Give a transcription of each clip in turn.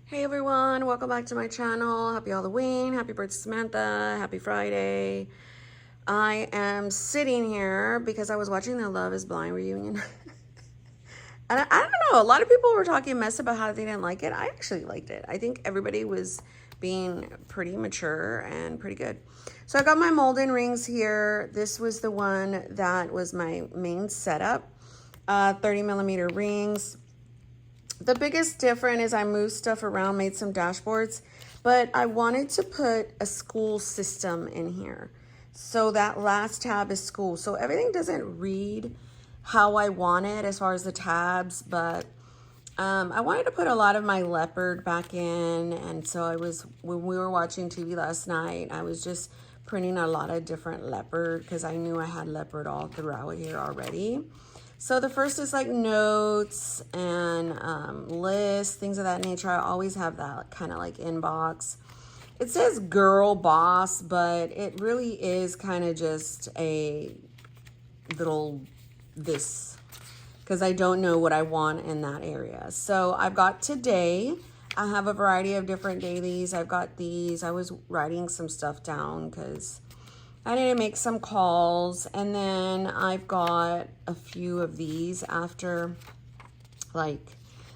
Hey everyone, welcome back to my channel. Happy Halloween, happy birthday Samantha, happy Friday. I am sitting here because I was watching the Love is Blind reunion. And I don't know, a lot of people were talking mess about how they didn't like it. I actually liked it. I think everybody was being pretty mature and pretty good. So I got my Malden rings here. This was the one that was my main setup. 30 millimeter rings. The biggest difference is I moved stuff around, made some dashboards, but I wanted to put a school system in here. So that last tab is school. So everything doesn't read how I want it as far as the tabs, but I wanted to put a lot of my leopard back in. And so when we were watching TV last night, I was just printing a lot of different leopard because I knew I had leopard all throughout here already. So the first is like notes and lists, things of that nature. I always have that kind of like inbox. It says girl boss, but it really is kind of just a little this because I don't know what I want in that area. So I've got today. I have a variety of different dailies. I've got these. I was writing some stuff down because I need to make some calls, and then I've got a few of these after, like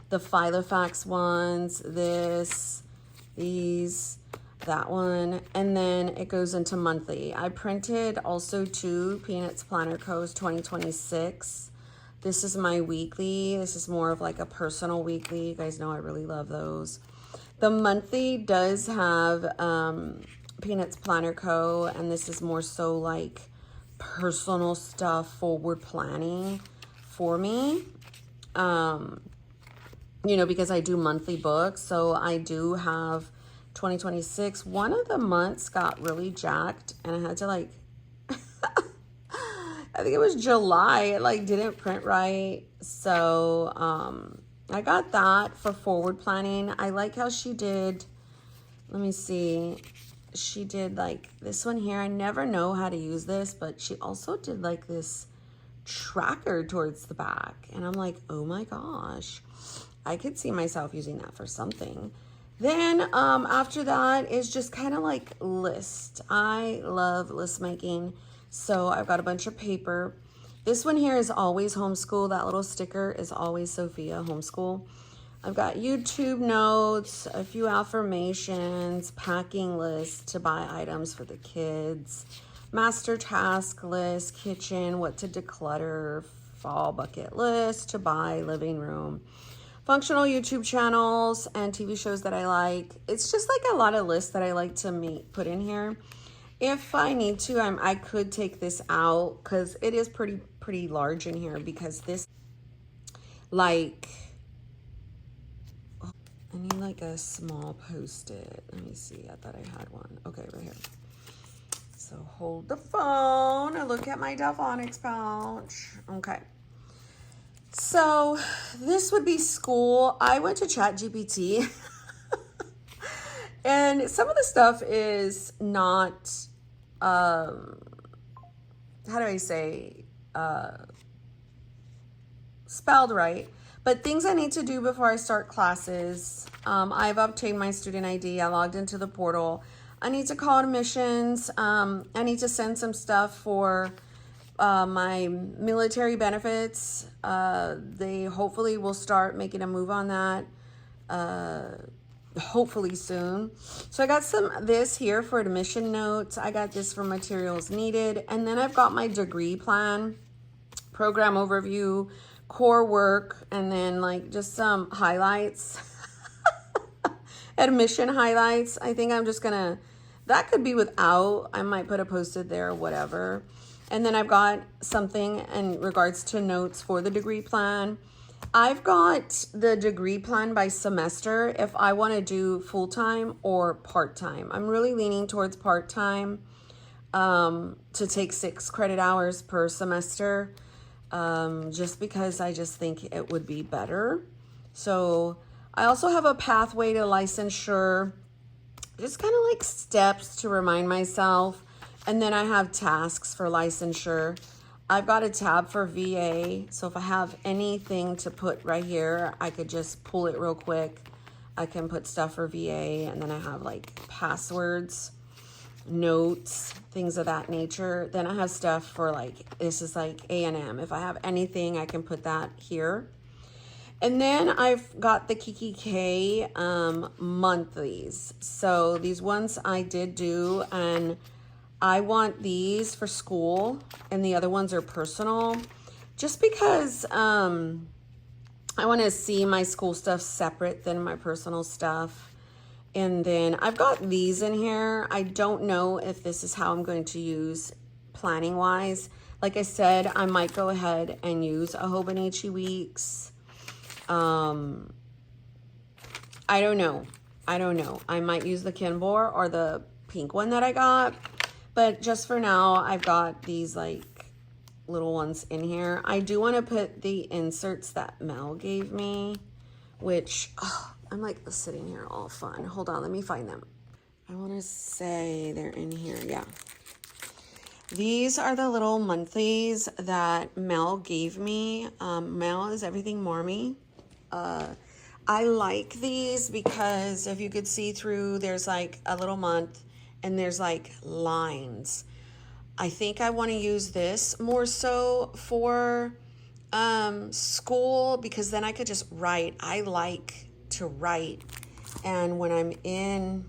the Filofax ones, these, that one, and then it goes into monthly. I printed also two Peanuts Planner Co's 2026. This is my weekly. This is more of like a personal weekly. You guys know I really love those. The monthly does have Peanuts Planner Co. And this is more so like personal stuff, forward planning for me. You know, because I do monthly books. So I do have 2026. One of the months got really jacked and I had to like, I think it was July. It like didn't print right. So I got that for forward planning. I like how she did, let me see. She did like this one here. I never know how to use this, but she also did like this tracker towards the back. And I'm like, oh my gosh, I could see myself using that for something. Then after that is just kind of like list. I love list making. So I've got a bunch of paper. This one here is always homeschool. That little sticker is always Sophia homeschool. I've got YouTube notes, a few affirmations, packing lists to buy items for the kids, master task list, kitchen, what to declutter, fall bucket list to buy, living room, functional YouTube channels, and TV shows that I like. It's just like a lot of lists that I like to put in here. If I need to, I could take this out because it is pretty large in here because this, like, I need like a small Post-it. Let me see. I thought I had one. Okay, right here. So hold the phone and look at my Delphonics pouch. Okay. So this would be school. I went to ChatGPT and some of the stuff is not, how do I say, spelled right. But things I need to do before I start classes. I've obtained my student ID. I logged into the portal. I need to call admissions. I need to send some stuff for my military benefits. They hopefully will start making a move on that. Hopefully soon. So I got this here for admission notes. I got this for materials needed. And then I've got my degree plan, program overview, core work, and then like just some highlights. Admission highlights. I think I'm just gonna, that could be without, I might put a Post-it there or whatever. And then I've got something in regards to notes for the degree plan. I've got the degree plan by semester if I want to do full-time or part-time. I'm really leaning towards part-time to take 6 credit hours per semester. Just because I just think it would be better. So I also have a pathway to licensure, just kind of like steps to remind myself. And then I have tasks for licensure. I've got a tab for VA. So if I have anything to put right here, I could just pull it real quick. I can put stuff for VA, and then I have like passwords, notes, things of that nature. Then I have stuff for like, this is like A&M. If I have anything, I can put that here. And then I've got the Kiki K monthlies. So these ones I did do, and I want these for school, and the other ones are personal, just because I want to see my school stuff separate than my personal stuff. And then I've got these in here. I don't know if this is how I'm going to use planning wise. Like I said, I might go ahead and use a Hobonichi Weeks. I don't know. I might use the Kinbor or the pink one that I got. But just for now, I've got these like little ones in here. I do want to put the inserts that Mel gave me, which, I'm like sitting here all fun. Hold on, let me find them. I want to say they're in here. Yeah. These are the little monthlies that Mel gave me. Mel is Everything Marmy. I like these because if you could see through, there's like a little month and there's like lines. I think I want to use this more so for school, because then I could just write. I like to write, and when I'm in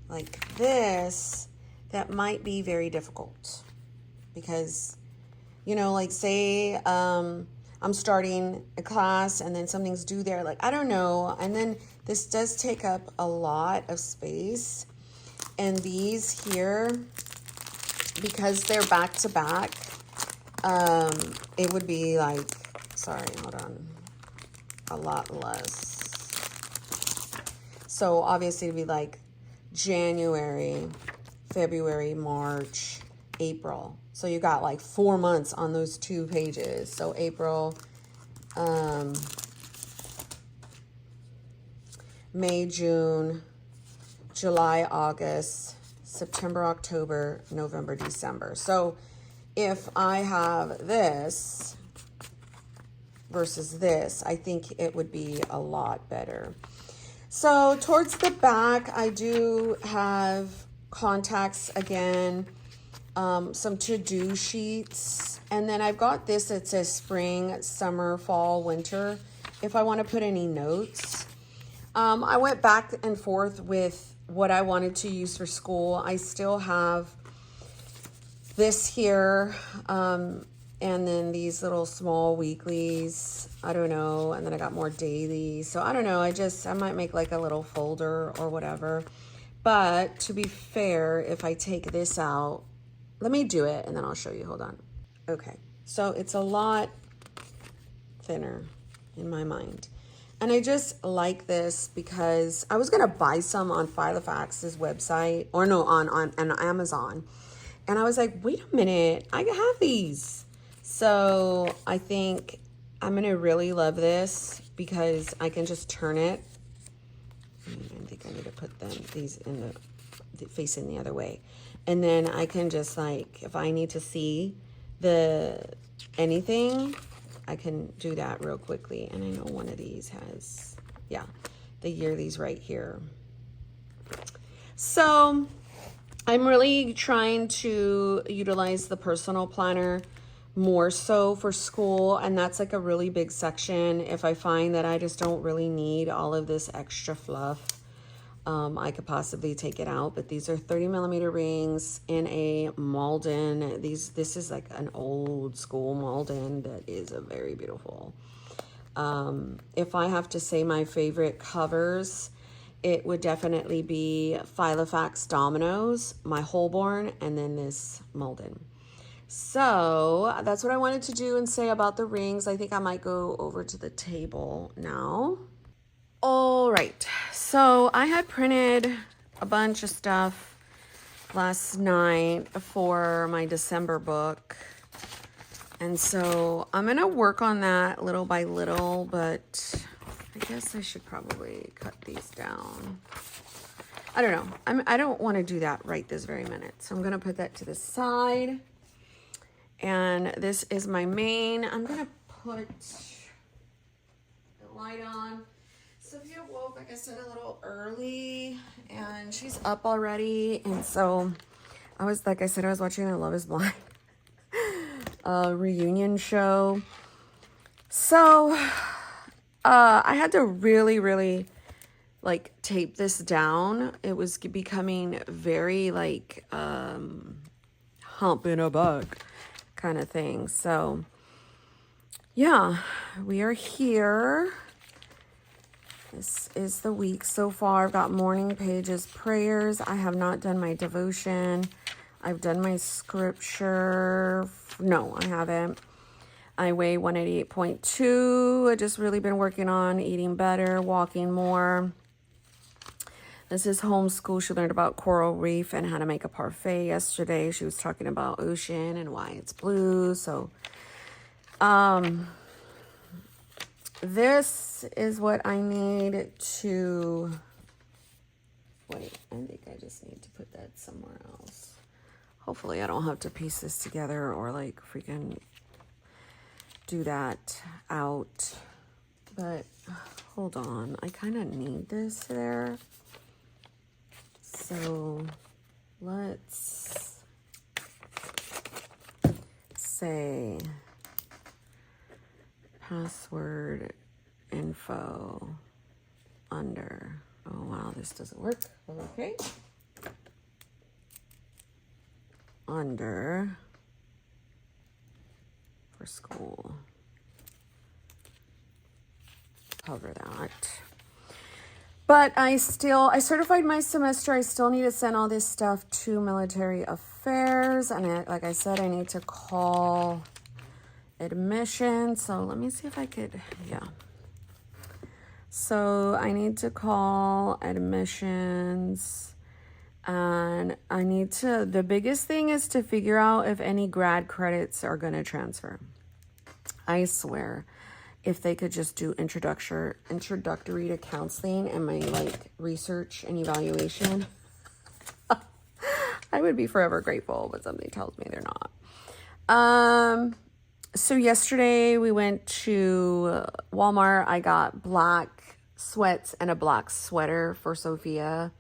like this, that might be very difficult, because, you know, like say I'm starting a class and then something's due there, like I don't know, and then this does take up a lot of space. And these here, because they're back to back, it would be like, sorry, hold on, a lot less. So obviously it'd be like January, February, March, April. So you got like 4 months on those 2 pages. So April, May, June, July, August, September, October, November, December. So if I have this versus this, I think it would be a lot better. So towards the back, I do have contacts again, some to-do sheets. And then I've got this that says spring, summer, fall, winter, if I want to put any notes. I went back and forth with what I wanted to use for school. I still have this here, and then these little small weeklies, I don't know, and then I got more dailies. So I don't know, I might make like a little folder or whatever. But to be fair, if I take this out, let me do it and then I'll show you, hold on. Okay, so it's a lot thinner in my mind. And I just like this because I was going to buy some on Filofax's website, or no, on Amazon. And I was like, wait a minute, I have these. So I think I'm going to really love this because I can just turn it. I think I need to put these in the facing the other way. And then I can just like, if I need to see anything, I can do that real quickly. And I know one of these has, yeah, the yearlies right here. So I'm really trying to utilize the personal planner more so for school. And that's like a really big section. If I find that I just don't really need all of this extra fluff, I could possibly take it out. But these are 30mm rings in a Malden. This is like an old school Malden that is a very beautiful. If I have to say my favorite covers, it would definitely be Filofax Dominoes, my Holborn, and then this Malden. So that's what I wanted to do and say about the rings. I think I might go over to the table now. All right, so I had printed a bunch of stuff last night for my December book. And so I'm gonna work on that little by little, but I guess I should probably cut these down. I don't know, I don't wanna do that right this very minute. So I'm gonna put that to the side. And this is my main. I'm gonna put, light on. Sophia woke, like I said, a little early, and she's up already. And so I was, like I said, I was watching the Love is Blind reunion show. So I had to really like tape this down. It was becoming very like hump in a bug kind of thing. So yeah, we are here. This is the week so far. I've got morning pages, prayers. I have not done my devotion. I've done my scripture. No, I haven't. I weigh 188.2. I've just really been working on eating better, walking more. This is homeschool. She learned about coral reef and how to make a parfait yesterday. She was talking about ocean and why it's blue. So, this is what I need to, wait, I think I just need to put that somewhere else. Hopefully I don't have to piece this together or like freaking do that out. But hold on, I kind of need this there. So let's say password info under, oh wow, this doesn't work. Okay. Under for school. Cover that. But I certified my semester. I still need to send all this stuff to military affairs. And like I said, I need to call admission. So let me see if I could, yeah. So I need to call admissions. And I need to, the biggest thing is to figure out if any grad credits are going to transfer. I swear, if they could just do introductory to counseling and my like research and evaluation, I would be forever grateful, but something tells me they're not. So yesterday we went to Walmart. I got black sweats and a black sweater for Sophia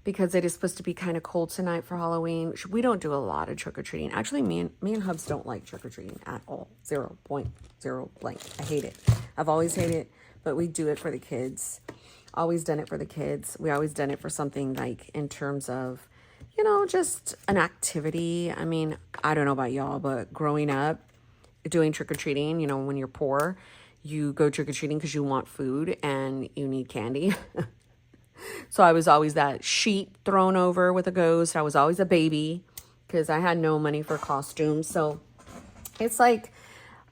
because it is supposed to be kind of cold tonight for Halloween. We don't do a lot of trick-or-treating. Actually, me and Hubs don't like trick-or-treating at all. 0.0 blank. I hate it. I've always hated it, but we do it for the kids. Always done it for the kids. We always done it for something like in terms of, you know, just an activity. I mean, I don't know about y'all, but growing up, doing trick-or-treating, you know, when you're poor, you go trick-or-treating because you want food and you need candy. So I was always that sheet thrown over with a ghost. I was always a baby because I had no money for costumes. So it's like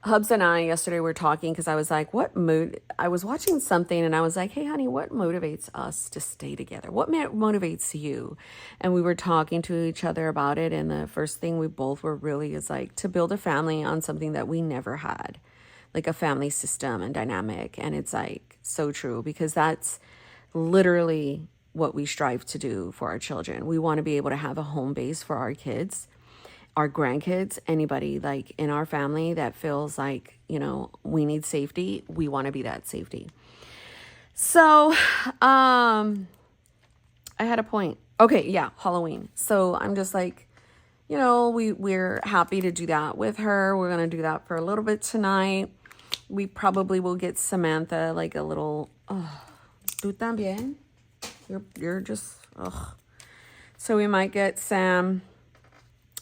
Hubs and I yesterday were talking because I was like, I was watching something and I was like, hey, honey, what motivates us to stay together? What motivates you? And we were talking to each other about it. And the first thing we both were really is like to build a family on something that we never had, like a family system and dynamic. And it's like so true because that's literally what we strive to do for our children. We want to be able to have a home base for our kids, our grandkids, anybody like in our family that feels like, you know, we need safety. We want to be that safety. So, I had a point. Okay. Yeah. Halloween. So I'm just like, you know, we're happy to do that with her. We're going to do that for a little bit tonight. We probably will get Samantha like a little, tú también. You're just, ugh. So we might get Sam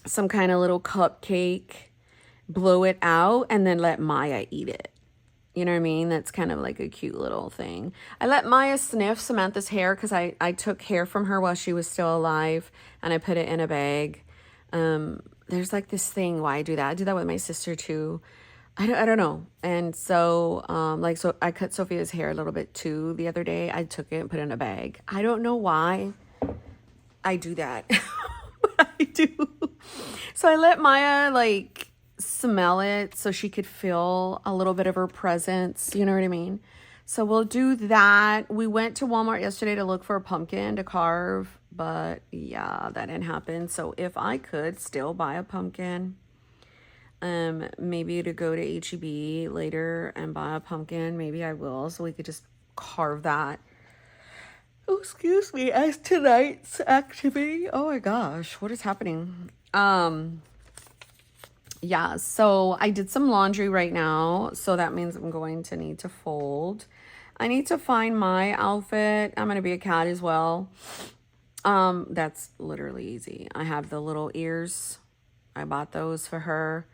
some kind of little cupcake, blow it out, and then let Maya eat it. You know what I mean? That's kind of like a cute little thing. I let Maya sniff Samantha's hair because I took hair from her while she was still alive, and I put it in a bag. There's like this thing why I do that. I do that with my sister too. I don't know. And so, so I cut Sophia's hair a little bit too the other day. I took it and put it in a bag. I don't know why I do that, but I do. So I let Maya like smell it so she could feel a little bit of her presence. You know what I mean? So we'll do that. We went to Walmart yesterday to look for a pumpkin to carve, but yeah, that didn't happen. So if I could still buy a pumpkin, Maybe to go to HEB later and buy a pumpkin. Maybe I will, so we could just carve that. Oh, excuse me, as tonight's activity. Oh my gosh, what is happening? Yeah, so I did some laundry right now, so that means I'm going to need to fold. I need to find my outfit. I'm gonna be a cat as well. That's literally easy. I have the little ears. I bought those for her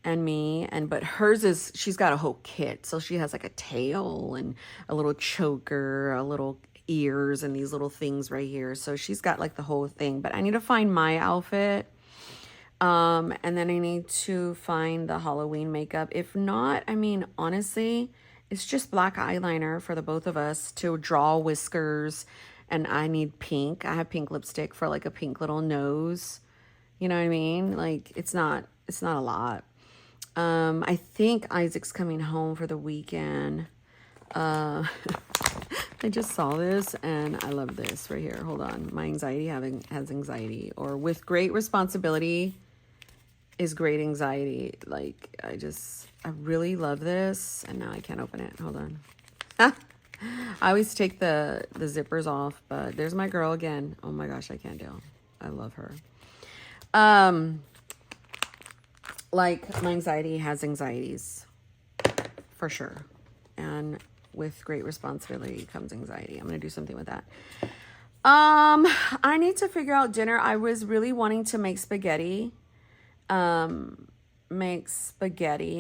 and me, but hers is, she's got a whole kit. So she has like a tail and a little choker, a little ears, and these little things right here. So she's got like the whole thing, but I need to find my outfit. And then I need to find the Halloween makeup. If not, I mean, honestly, it's just black eyeliner for the both of us to draw whiskers. And I need pink. I have pink lipstick for like a pink little nose. You know what I mean? Like, it's not a lot. I think Isaac's coming home for the weekend. I just saw this and I love this right here. Hold on. My anxiety has anxiety, or with great responsibility is great anxiety. Like, I really love this, and now I can't open it. Hold on. I always take the zippers off, but there's my girl again. Oh my gosh, I can't deal. I love her. Like, my anxiety has anxieties for sure, and with great responsibility comes anxiety. I'm gonna do something with that. I need to figure out dinner. I was really wanting to make spaghetti.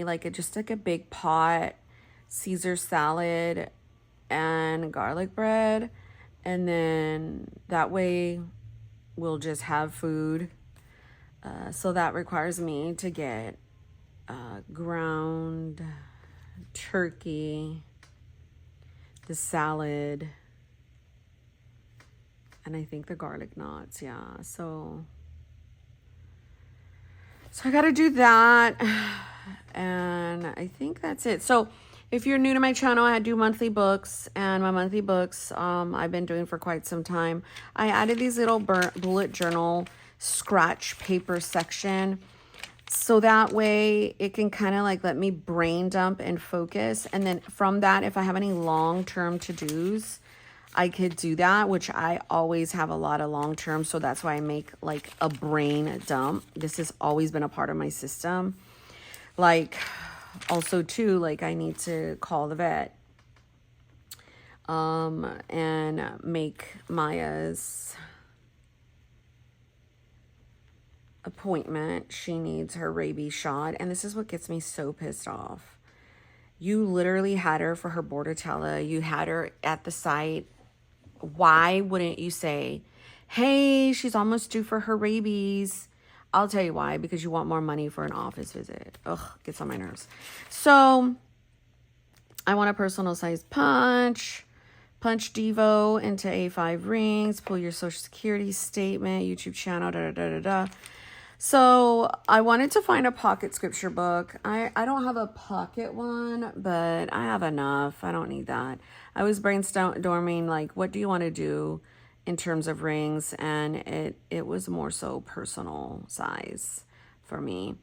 Like just like a big pot, Caesar salad and garlic bread, and then that way we'll just have food. So that requires me to get ground turkey, the salad, and I think the garlic knots. Yeah, so I got to do that, and I think that's it. So if you're new to my channel, I do monthly books, and my monthly books I've been doing for quite some time. I added these little bullet journal scratch paper section, so that way it can kind of like let me brain dump and focus. And then from that, if I have any long-term to-dos, I could do that, which I always have a lot of long-term. So that's why I make like a brain dump. This has always been a part of my system. Like, also too, like I need to call the vet and make Maya's appointment. She needs her rabies shot, and this is what gets me so pissed off. You literally had her for her Bordetella. You had her at the site. Why wouldn't you say, hey, she's almost due for her rabies? I'll tell you why. Because you want more money for an office visit. Ugh, gets on my nerves. So I want a personal size punch Devo into A5 rings, pull your social security statement, YouTube channel, So I wanted to find a pocket scripture book. I don't have a pocket one, but I have enough. I don't need that. I was brainstorming, like, what do you want to do in terms of rings? And it was more so personal size for me.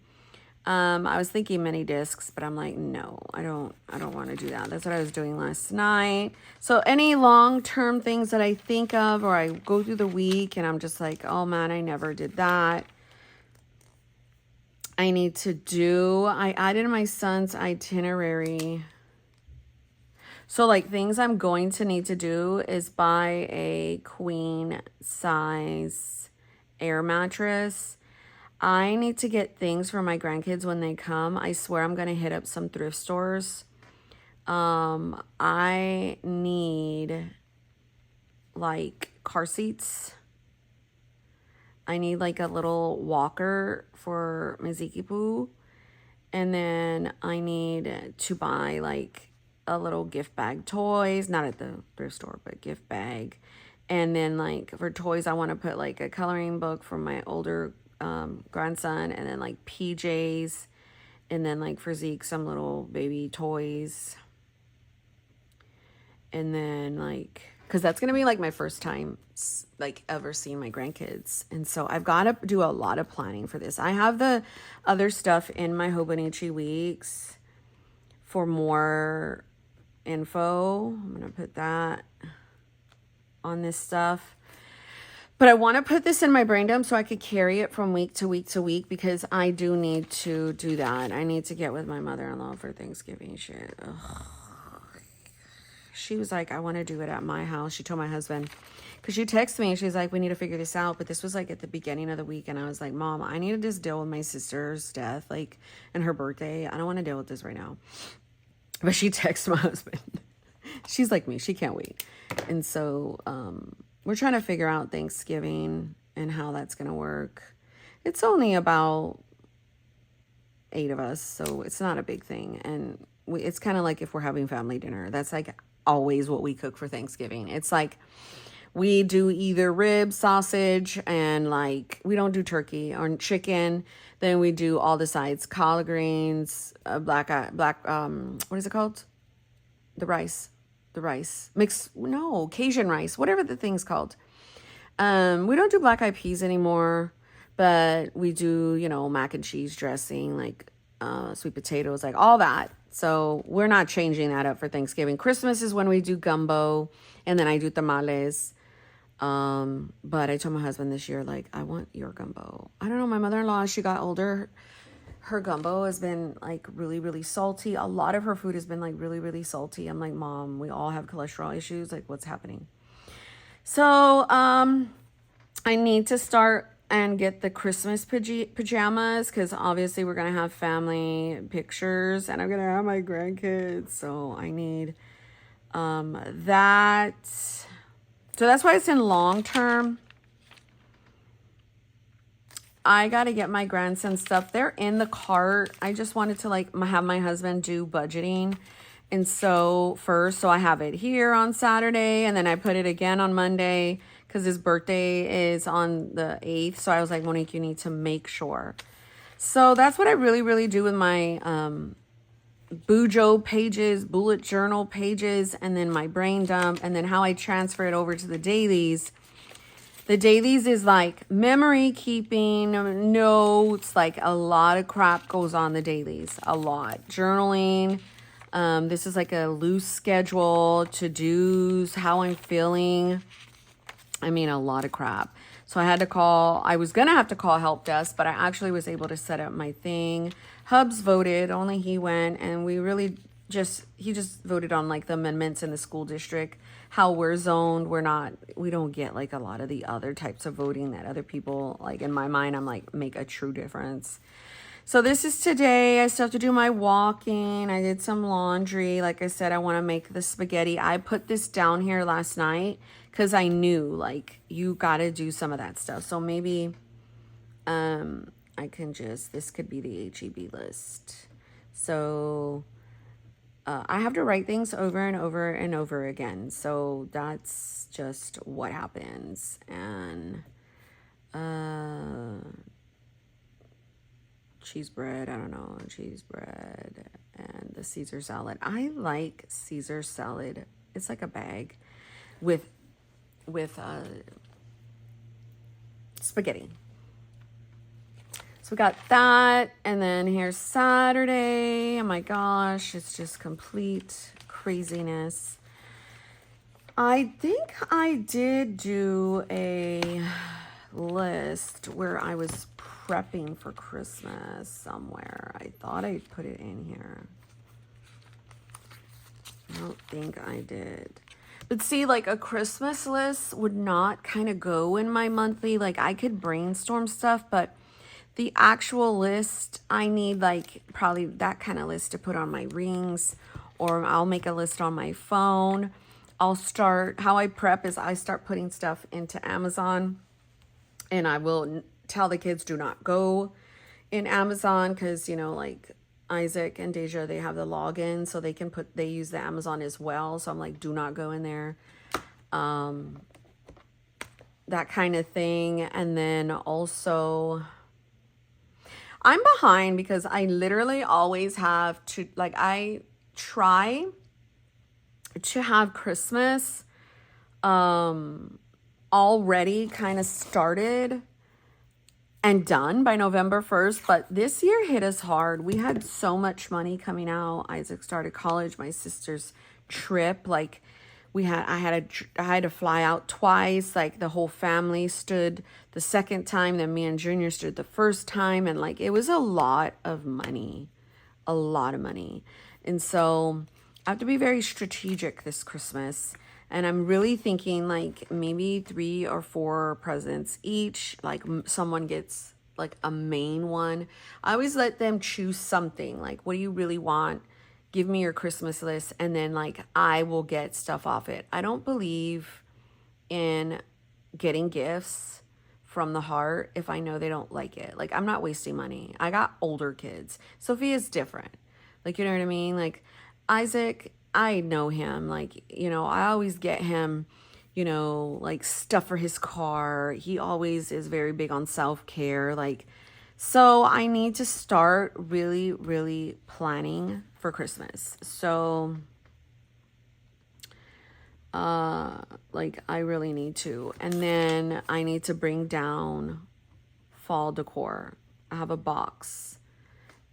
I was thinking mini discs, but I'm like, no, I don't want to do that. That's what I was doing last night. So any long-term things that I think of, or I go through the week and I'm just like, oh man, I never did that. I need to do. I added my son's itinerary. So like things I'm going to need to do is buy a queen size air mattress. I need to get things for my grandkids when they come. I swear I'm going to hit up some thrift stores. I need like car seats. I need like a little walker for Miziki Poo. And then I need to buy like a little gift bag toys, not at the thrift store, but gift bag. And then like for toys, I want to put like a coloring book for my older grandson, and then like PJs, and then like for Zeke, some little baby toys. And then like because that's going to be like my first time like ever seeing my grandkids. And so I've got to do a lot of planning for this. I have the other stuff in my Hobonichi Weeks for more info. I'm going to put that on this stuff. But I want to put this in my brain dump so I could carry it from week to week to week, because I do need to do that. I need to get with my mother-in-law for Thanksgiving shit. Ugh. She was like, I want to do it at my house. She told my husband, because she texted me and she's like, we need to figure this out. But this was like at the beginning of the week. And I was like, Mom, I need to just deal with my sister's death, like, and her birthday. I don't want to deal with this right now. But she texted my husband. She's like me. She can't wait. And so, we're trying to figure out Thanksgiving and how that's going to work. It's only about 8 of us, so it's not a big thing. And it's kind of like if we're having family dinner. That's like always what we cook for Thanksgiving. It's like we do either ribs, sausage, and like we don't do turkey or chicken. Then we do all the sides: collard greens, black, what is it called? The rice. Cajun rice, whatever the thing's called. We don't do black eyed peas anymore, but we do, mac and cheese dressing, like sweet potatoes, like all that. So we're not changing that up for Thanksgiving. Christmas is when we do gumbo, and then I do tamales. But I told my husband this year, like, I want your gumbo. I don't know, my mother-in-law, as she got older, her gumbo has been like really, really salty. A lot of her food has been like really, really salty. I'm like, Mom, we all have cholesterol issues. Like, what's happening? So, I need to start and get the Christmas pajamas, because obviously we're going to have family pictures and I'm going to have my grandkids. So I need, that. So that's why it's in long term. I got to get my grandson stuff. They're in the cart. I just wanted to like have my husband do budgeting. And so I have it here on Saturday, and then I put it again on Monday because his birthday is on the 8th. So I was like, Monique, you need to make sure. So that's what I really, really do with my Bujo pages, bullet journal pages, and then my brain dump, and then how I transfer it over to the dailies. The dailies is like memory keeping, notes, like a lot of crap goes on the dailies, a lot. Journaling. This is like a loose schedule, to-dos, how I'm feeling. I mean, a lot of crap. So I was going to have to call help desk, but I actually was able to set up my thing. Hubs voted, only he went, and he just voted on like the amendments in the school district, how we're zoned. We don't get like a lot of the other types of voting that other people, like in my mind, I'm like, make a true difference. So this is today. I still have to do my walking. I did some laundry. Like I said, I want to make the spaghetti. I put this down here last night because I knew like you got to do some of that stuff. So maybe I can this could be the HEB list. So I have to write things over and over and over again. So that's just what happens. And cheese bread, I don't know, cheese bread and the Caesar salad. I like Caesar salad. It's like a bag with spaghetti. So we got that, and then here's Saturday. Oh my gosh, it's just complete craziness. I think I did do a list where I was prepping for Christmas somewhere. I thought I put it in here. I don't think I did. But see, like a Christmas list would not kind of go in my monthly. Like I could brainstorm stuff, but the actual list, I need like probably that kind of list to put on my rings, or I'll make a list on my phone. How I prep is I start putting stuff into Amazon, and I will tell the kids do not go in Amazon because, like Isaac and Deja, they have the login, so they use the Amazon as well. So I'm like, do not go in there. That kind of thing. And then also, I'm behind because I literally always have to, like, I try to have Christmas already kind of started and done by November 1st, but this year hit us hard. We had so much money coming out. Isaac started college, my sister's trip, like I had to fly out twice. Like the whole family stood the second time, then me and Junior stood the first time, and like it was a lot of money. A lot of money. And so I have to be very strategic this Christmas. And I'm really thinking like maybe 3 or 4 presents each. Like someone gets like a main one. I always let them choose something. Like, what do you really want? Give me your Christmas list. And then like I will get stuff off it. I don't believe in getting gifts from the heart if I know they don't like it. Like, I'm not wasting money. I got older kids. Sophia's different. Like, you know what I mean? Like Isaac, I know him. Like, you know, I always get him, you know, like stuff for his car. He always is very big on self-care. Like, so I need to start really, really planning for Christmas. So, like I really need to. And then I need to bring down fall decor. I have a box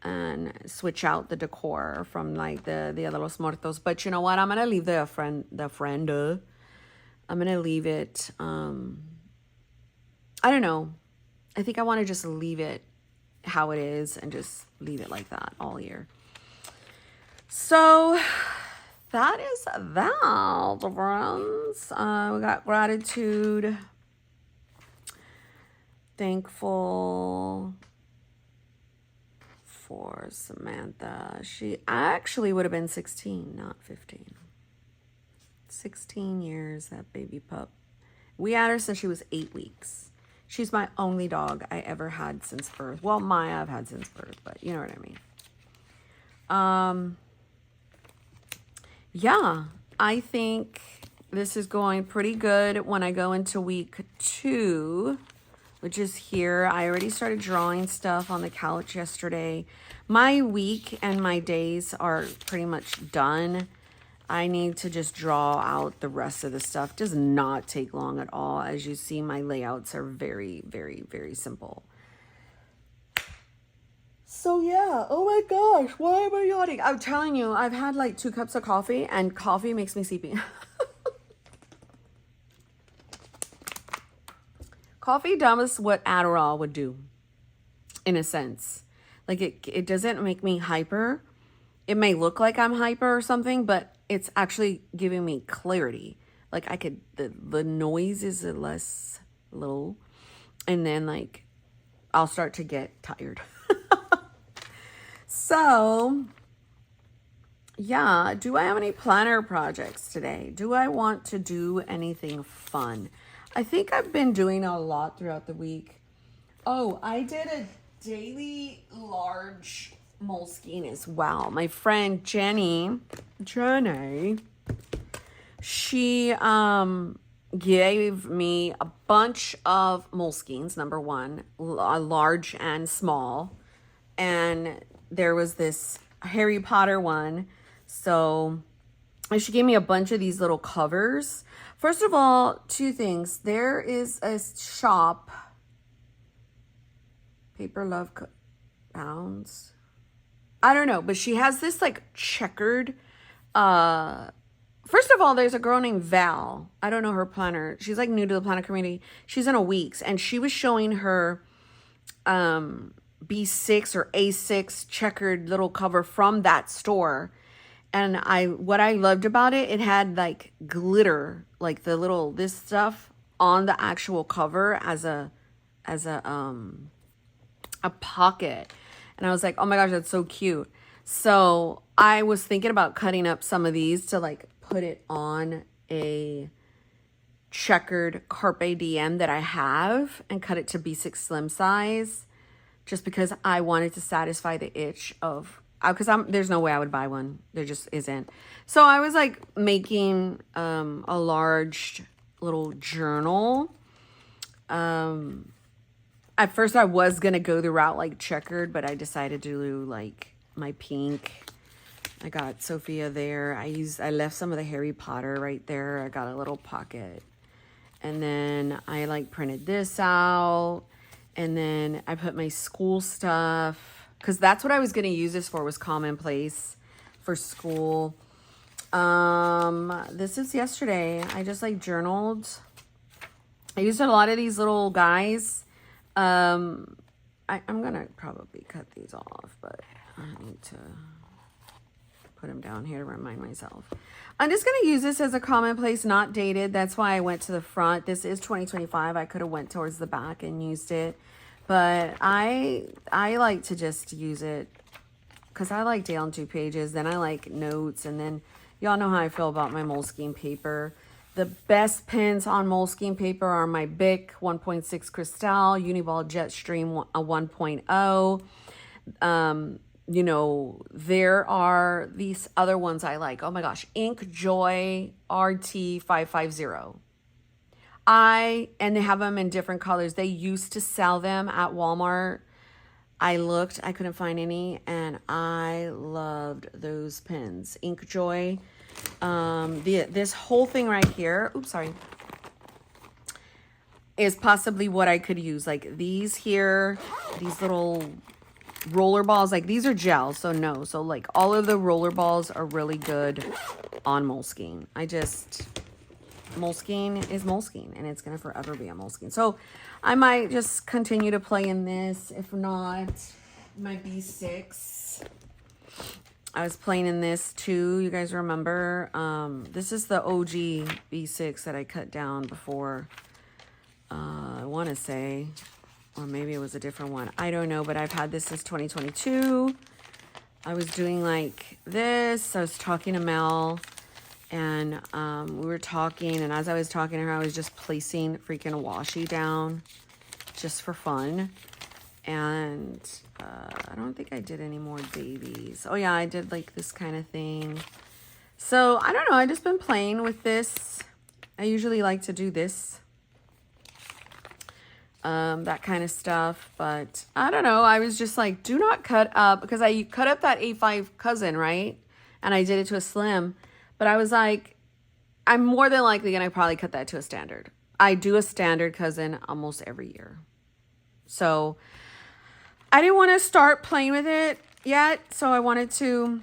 and switch out the decor from like the Dia de los Muertos. But you know what? I'm gonna leave the ofrenda. I'm gonna leave it. I don't know. I think I want to just leave it how it is and just leave it like that all year. So that is that, friends. We got gratitude, thankful for Samantha. She actually would have been 16, not 15. 16 years, that baby pup. We had her since she was 8 weeks. She's my only dog I ever had since birth. Well, Maya I've had since birth, but you know what I mean. Yeah, I think this is going pretty good when I go into week 2, which is here. I already started drawing stuff on the couch yesterday. My week and my days are pretty much done. I need to just draw out the rest of the stuff. It does not take long at all. As you see, my layouts are very, very, very simple. So yeah, oh my gosh, why am I yawning? I'm telling you, I've had like 2 cups of coffee and coffee makes me sleepy. Coffee does what Adderall would do, in a sense. Like it doesn't make me hyper. It may look like I'm hyper or something, but it's actually giving me clarity. Like the noise is less low, and then like I'll start to get tired. So, yeah, do I have any planner projects today? Do I want to do anything fun? I think I've been doing a lot throughout the week. Oh, I did a daily large Moleskine as well. My friend Jenny, she gave me a bunch of Moleskines, number one, large and small. And there was this Harry Potter one. So she gave me a bunch of these little covers. First of all, 2 things. There is a shop, Paper Love Pounds. I don't know, but she has this like checkered. First of all, there's a girl named Val. I don't know her planner. She's like new to the planner community. She's in a weeks, and she was showing her B6 or A6 checkered little cover from that store. And what I loved about it, it had like glitter, like this stuff on the actual cover as a pocket. And I was like, oh my gosh, that's so cute. So I was thinking about cutting up some of these to like put it on a checkered Carpe Diem that I have and cut it to B6 Slim size, just because I wanted to satisfy the itch of, because there's no way I would buy one. There just isn't. So I was like making a large little journal. At first I was going to go the route like checkered, but I decided to do like my pink I got Sophia there. I left some of the Harry Potter right there. I got a little pocket. And then I like printed this out. And then I put my school stuff. Because that's what I was going to use this for, was commonplace for school. This is yesterday. I just like journaled. I used a lot of these little guys. I'm going to probably cut these off, but I need to put them down here to remind myself. I'm just going to use this as a commonplace, not dated. That's why I went to the front. This is 2025. I could have went towards the back and used it. But I like to just use it because I like down 2 pages. Then I like notes. And then y'all know how I feel about my Moleskine paper. The best pens on Moleskine paper are my Bic 1.6 Cristal, Uniball Jetstream 1.0. You know, there are these other ones I like. Oh my gosh, Ink Joy RT 550. And they have them in different colors. They used to sell them at Walmart. I looked, I couldn't find any, and I loved those pens. Ink Joy. This whole thing right here, oops, sorry, is possibly what I could use. Like these here, these little roller balls, like these are gel, so no. So like all of the roller balls are really good on Moleskine. Moleskine is Moleskine, and it's going to forever be a Moleskine. So I might just continue to play in this. If not, my B6. I was playing in this too. You guys remember? This is the OG B6 that I cut down before. I want to say, or maybe it was a different one. I don't know, but I've had this since 2022. I was doing like this. I was talking to Mel, and we were talking, and as I was talking to her, I was just placing freaking washi down just for fun. And I don't think I did any more babies. Oh yeah, I did like this kind of thing. So I don't know, I just been playing with this. I usually like to do this. That kind of stuff, but I don't know. I was just like, do not cut up, because I cut up that A5 cousin, right? And I did it to a slim, but I was like, I'm more than likely gonna probably cut that to a standard. I do a standard cousin almost every year. So I didn't want to start playing with it yet. So I wanted to,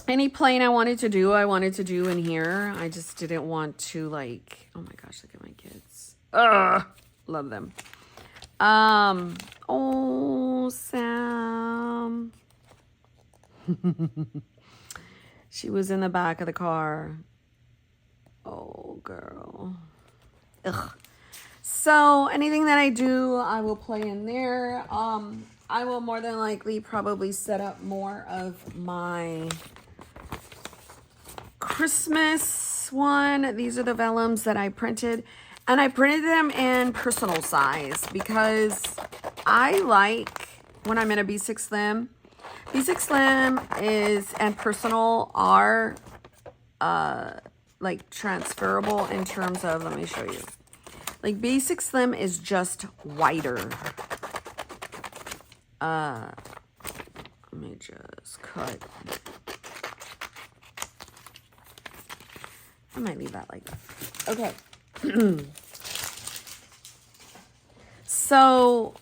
any playing I wanted to do in here. I just didn't want to like, oh my gosh, look at my kids. Ugh. Love them. Oh, Sam. She was in the back of the car. Oh, girl. Ugh. So anything that I do, I will play in there. I will more than likely probably set up more of my Christmas one. These are the vellums that I printed. And I printed them in personal size because I like when I'm in a B6 Slim. B6 Slim and personal are like transferable in terms of, let me show you. Like B6 Slim is just wider. Let me just cut. I might leave that like that. Okay. So,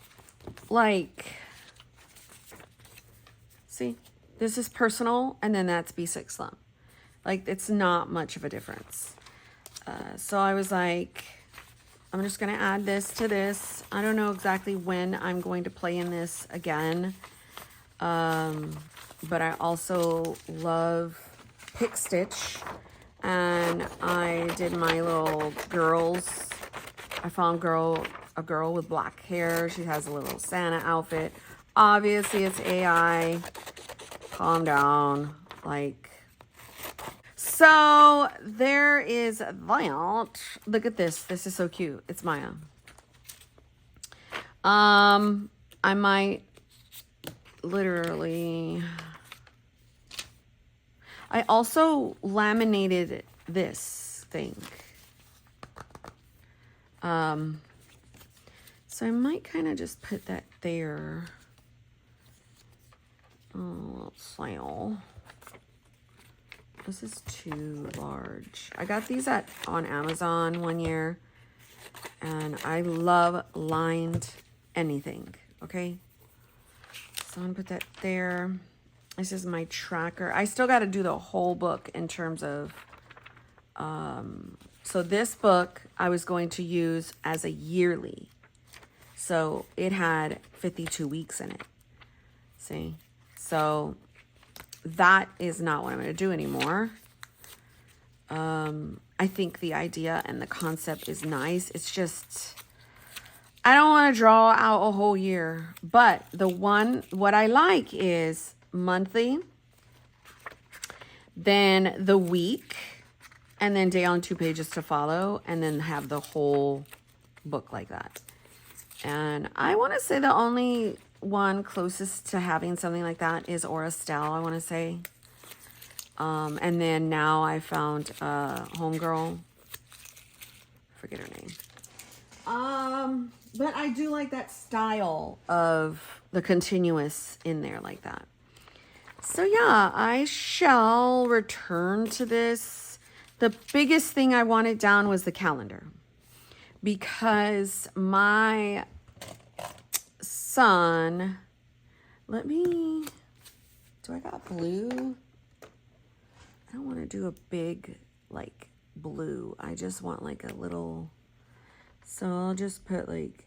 like, see, this is personal, and then that's B6 Slim. Like, it's not much of a difference. So I was like, I'm just going to add this to this. I don't know exactly when I'm going to play in this again. But I also love Pick Stitch. And I did my little girls. I found a girl with black hair. She has a little Santa outfit. Obviously, it's AI. Calm down. Like, so there is that. Look at this. This is so cute. It's Maya. I might literally... I also laminated this thing. So I might kind of just put that there. Oh, little snail. This is too large. I got these on Amazon one year, and I love lined anything, okay? So I'm gonna put that there. This is my tracker. I still got to do the whole book in terms of, so this book I was going to use as a yearly. So it had 52 weeks in it. See? So that is not what I'm going to do anymore. I think the idea and the concept is nice. It's just, I don't want to draw out a whole year. But what I like is monthly, then the week, and then day on 2 pages to follow, and then have the whole book like that. And I want to say the only one closest to having something like that is Orestelle, I want to say. And then now I found Homegirl. I forget her name. But I do like that style of the continuous in there like that. So yeah, I shall return to this. The biggest thing I wanted down was the calendar, because my son, do I got blue? I don't want to do a big like blue. I just want like a little, so I'll just put like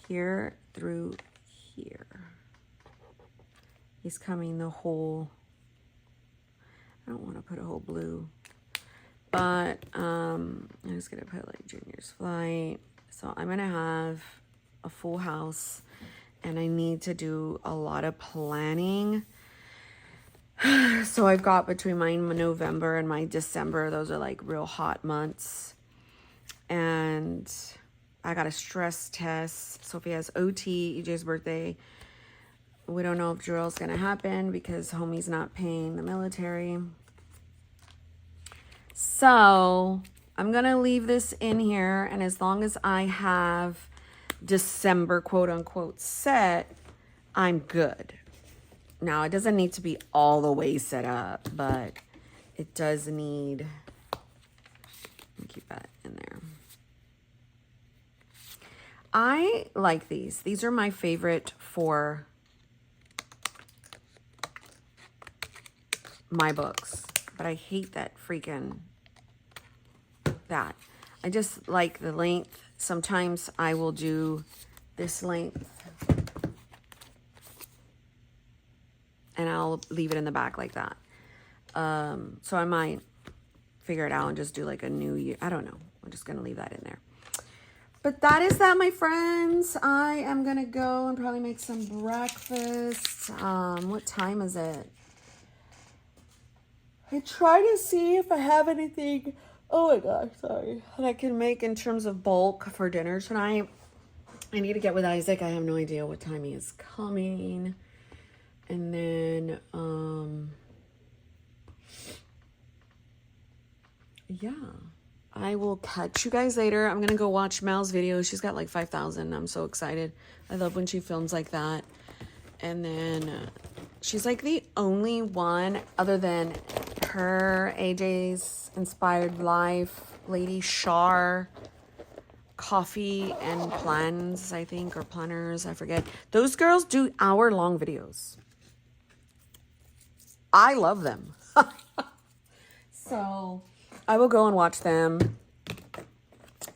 here through here. He's coming the whole, I don't want to put a whole blue, but I'm just going to put like Junior's Flight. So I'm going to have a full house, and I need to do a lot of planning. So I've got between my November and my December, those are like real hot months. And I got a stress test. Sophie has OT, EJ's birthday. We don't know if drill's going to happen because homie's not paying the military. So I'm going to leave this in here. And as long as I have December, quote unquote, set, I'm good. Now, it doesn't need to be all the way set up, but it does need, let me keep that in there. I like these. These are my favorite for my books, but I hate that freaking that. I just like the length. Sometimes I will do this length and I'll leave it in the back like that. So I might figure it out and just do like a new year. I don't know. I'm just going to leave that in there. But that is that, my friends. I am going to go and probably make some breakfast. What time is it? I try to see if I have anything, oh my gosh, sorry, that I can make in terms of bulk for dinner tonight. I need to get with Isaac. I have no idea what time he is coming. And then, yeah, I will catch you guys later. I'm going to go watch Mal's video. She's got like 5,000. I'm so excited. I love when she films like that. And then she's like the only one other than her, AJ's Inspired Life, Lady Shar, Coffee and Plans, I think, or Planners, I forget. Those girls do hour-long videos. I love them. So I will go and watch them.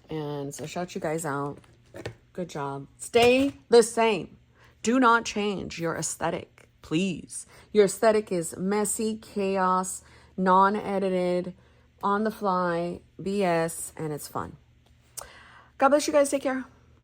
And so shout you guys out. Good job. Stay the same. Do not change your aesthetic, please. Your aesthetic is messy, chaos, non-edited, on the fly, BS, and it's fun. God bless you guys. Take care.